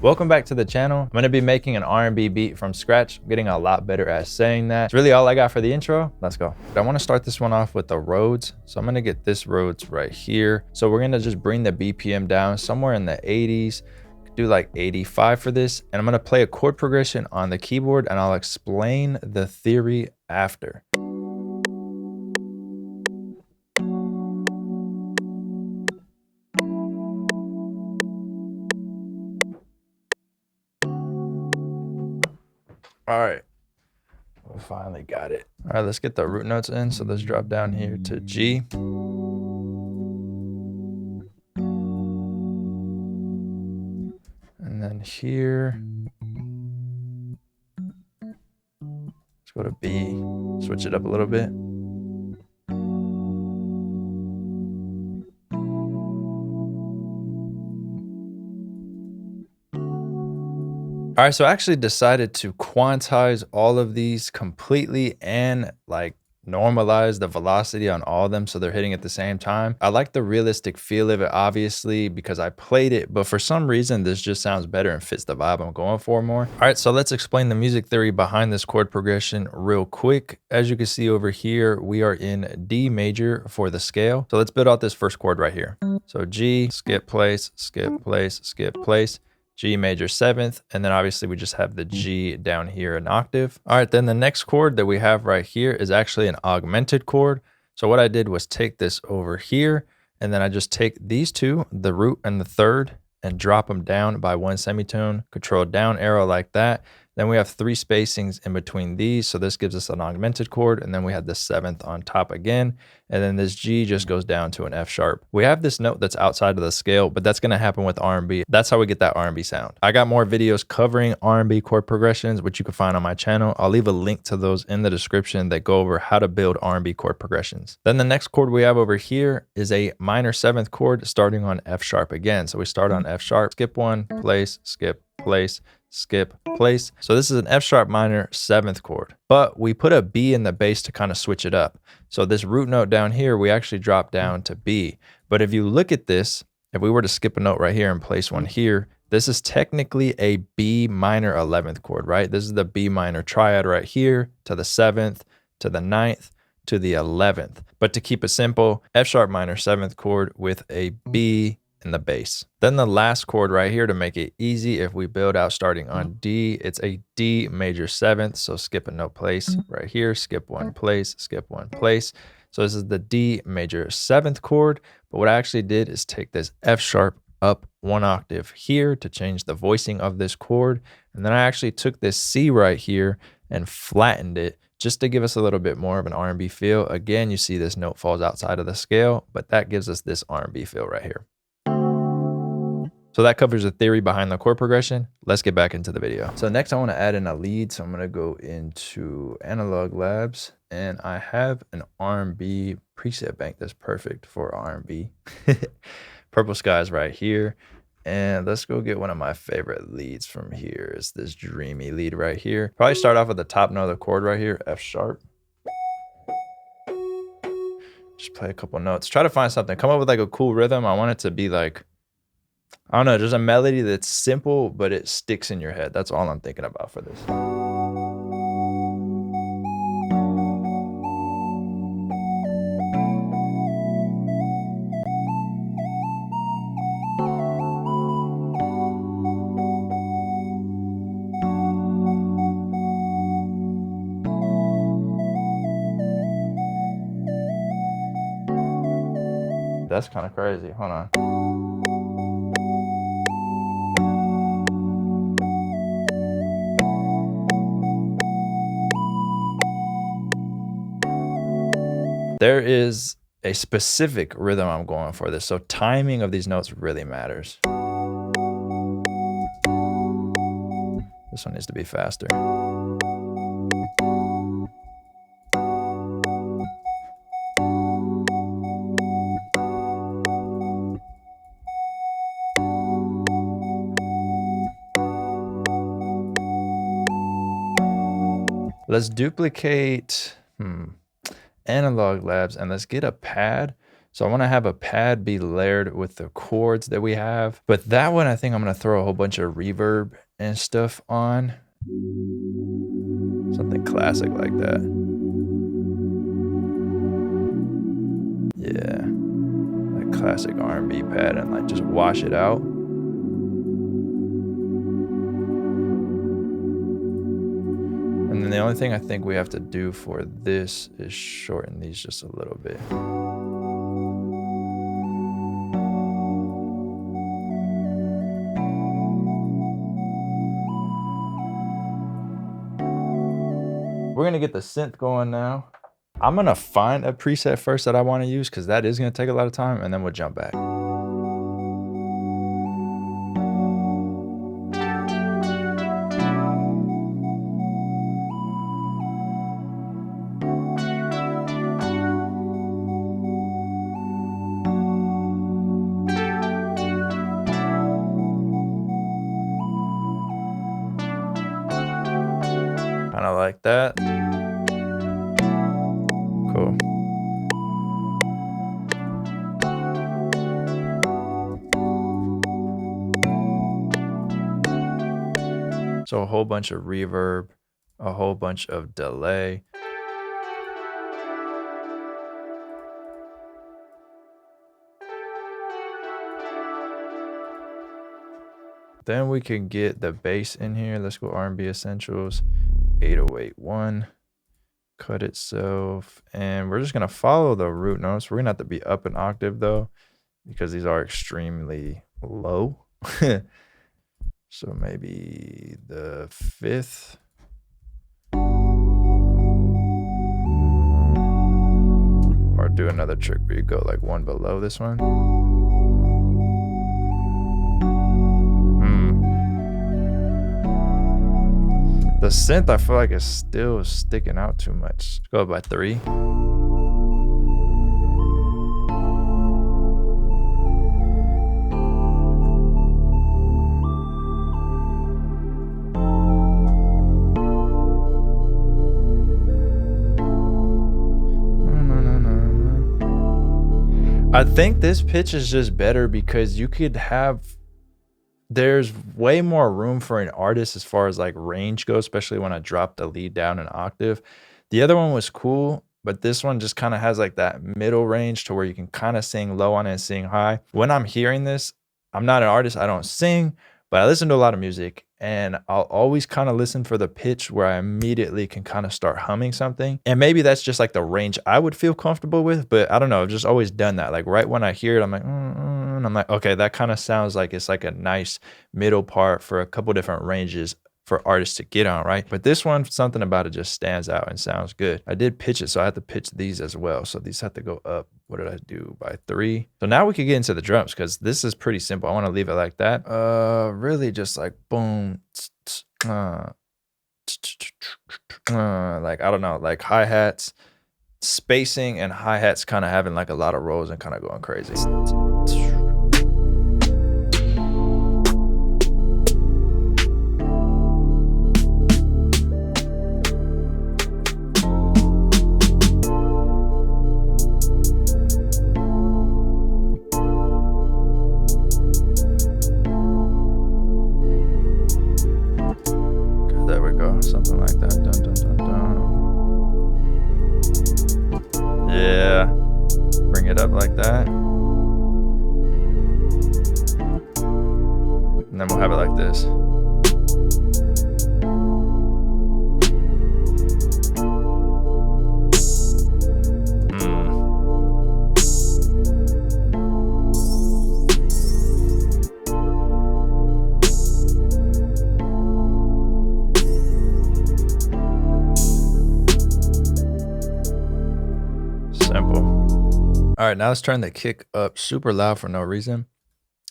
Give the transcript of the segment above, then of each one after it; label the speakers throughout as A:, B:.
A: Welcome back to the channel. I'm gonna be making an R&B beat from scratch. I'm getting a lot better at saying that. It's really all I got for the intro. Let's go. I wanna start this one off with the Rhodes. So I'm gonna get this Rhodes right here. So we're gonna just bring the BPM down somewhere in the 80s. Do like 85 for this. And I'm gonna play a chord progression on the keyboard and I'll explain the theory after. All right, we finally got it. All right, let's get the root notes in. So let's drop down here to G. And then here, let's go to B, switch it up a little bit. All right, so I actually decided to quantize all of these completely and like normalize the velocity on all of them so they're hitting at the same time. I like the realistic feel of it, obviously, because I played it, but for some reason, this just sounds better and fits the vibe I'm going for more. All right, so let's explain the music theory behind this chord progression real quick. As you can see over here, we are in D major for the scale. So let's build out this first chord right here. So G, skip place, skip place, skip place. G major 7th, and then obviously we just have the G down here an octave. All right, then the next chord that we have right here is actually an augmented chord. So what I did was take this over here, and then I just take these two, the root and the third, and drop them down by one semitone, control down arrow like that. Then we have 3 spacings in between these. So this gives us an augmented chord. And then we had the 7th on top again. And then this G just goes down to an F sharp. We have this note that's outside of the scale, but that's gonna happen with R&B. That's how we get that R&B sound. I got more videos covering R&B chord progressions, which you can find on my channel. I'll leave a link to those in the description that go over how to build R&B chord progressions. Then the next chord we have over here is a minor 7th chord starting on F sharp again. So we start on F sharp, skip one, place, skip, place, skip, place. So this is an F sharp minor 7th chord, but we put a B in the bass to kind of switch it up. So this root note down here, we actually drop down to B. But if you look at this, if we were to skip a note right here and place one here, this is technically a B minor 11th chord, right? This is the B minor triad right here to the 7th, to the 9th, to the 11th. But to keep it simple, F sharp minor 7th chord with a B in the bass. Then the last chord right here to make it easy, if we build out starting on D, it's a D major 7th. So skip a note place right here, skip one place, skip one place. So this is the D major 7th chord. But what I actually did is take this F sharp up 1 octave here to change the voicing of this chord. And then I actually took this C right here and flattened it just to give us a little bit more of an R&B feel. Again, you see this note falls outside of the scale, but that gives us this R&B feel right here. So that covers the theory behind the chord progression. Let's get back into the video. So next I want to add in a lead. So I'm going to go into Analog Labs and I have an R&B preset bank that's perfect for R&B. Purple Skies right here. And let's go get one of my favorite leads from here. It's this dreamy lead right here. Probably start off with the top note of the chord right here, F sharp. Just play a couple notes. Try to find something. Come up with like a cool rhythm. I want it to be like, I don't know, just a melody that's simple, but it sticks in your head. That's all I'm thinking about for this. That's kind of crazy. Hold on. There is a specific rhythm I'm going for this. So timing of these notes really matters. This one needs to be faster. Let's duplicate Analog Labs and let's get a pad So I want to have a pad be layered with the chords that we have. But that one, I think I'm going to throw a whole bunch of reverb and stuff on. Something classic like that. Yeah. Like classic R&B pad, and like just wash it out. And then the only thing I think we have to do for this is shorten these just a little bit. We're gonna get the synth going now. I'm gonna find a preset first that I wanna use because that is gonna take a lot of time, and then we'll jump back. Kinda like that. Cool. So a whole bunch of reverb, a whole bunch of delay. Then we can get the bass in here. Let's go R&B Essentials, 808.1, cut itself. And we're just gonna follow the root notes. We're gonna have to be up an octave though, because these are extremely low. So maybe the 5th. Or do another trick where you go like one below this one. The synth, I feel like it's still sticking out too much. Let's go by 3. I think this pitch is just better because you could have, there's way more room for an artist as far as like range goes, especially when I drop the lead down an octave. The other one was cool, but this one just kind of has like that middle range to where you can kind of sing low on it and sing high. When I'm hearing this, I'm not an artist, I don't sing, but I listen to a lot of music, and I'll always kind of listen for the pitch where I immediately can kind of start humming something. And maybe that's just like the range I would feel comfortable with, but I don't know, I've just always done that. Like right when I hear it, I'm like, and I'm like, okay, that kind of sounds like it's like a nice middle part for a couple different ranges for artists to get on, right? But this one, something about it just stands out and sounds good. I did pitch it, so I had to pitch these as well. So these have to go up. What did I do? By 3. So now we could get into the drums because this is pretty simple. I want to leave it like that. Really just like boom, like, I don't know, like hi-hats, spacing and hi-hats kind of having like a lot of rolls and kind of going crazy. There we go, something like that. Dun, dun, dun, dun. Yeah, bring it up like that. And then we'll have it like this. All right, now let's turn the kick up super loud for no reason.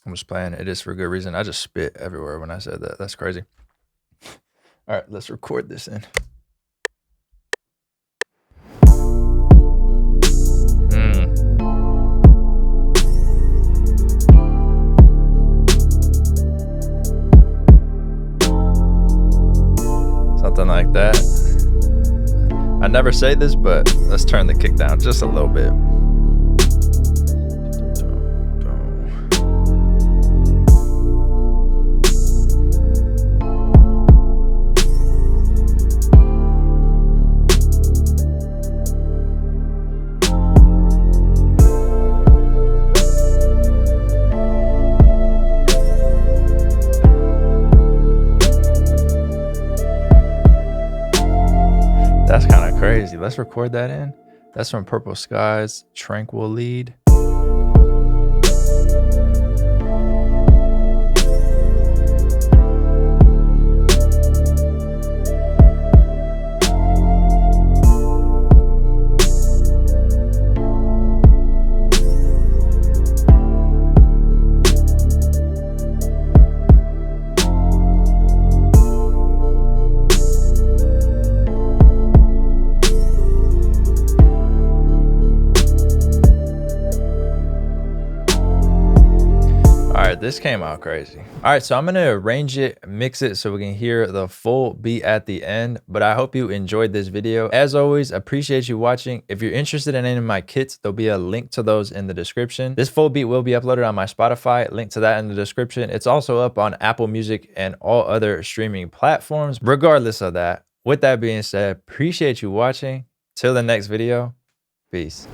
A: I'm just playing it is for good reason. I just spit everywhere when I said that. That's crazy. All right, let's record this in. Something like that. I never say this, but let's turn the kick down just a little bit. crazy. Let's record that in. That's from Purple Skies, Tranquil Lead. All right, this came out crazy. All right, so I'm gonna arrange it, mix it so we can hear the full beat at the end, but I hope you enjoyed this video. As always, appreciate you watching. If you're interested in any of my kits, there'll be a link to those in the description. This full beat will be uploaded on my Spotify, link to that in the description. It's also up on Apple Music and all other streaming platforms. Regardless of that, with that being said, appreciate you watching. Till the next video, peace.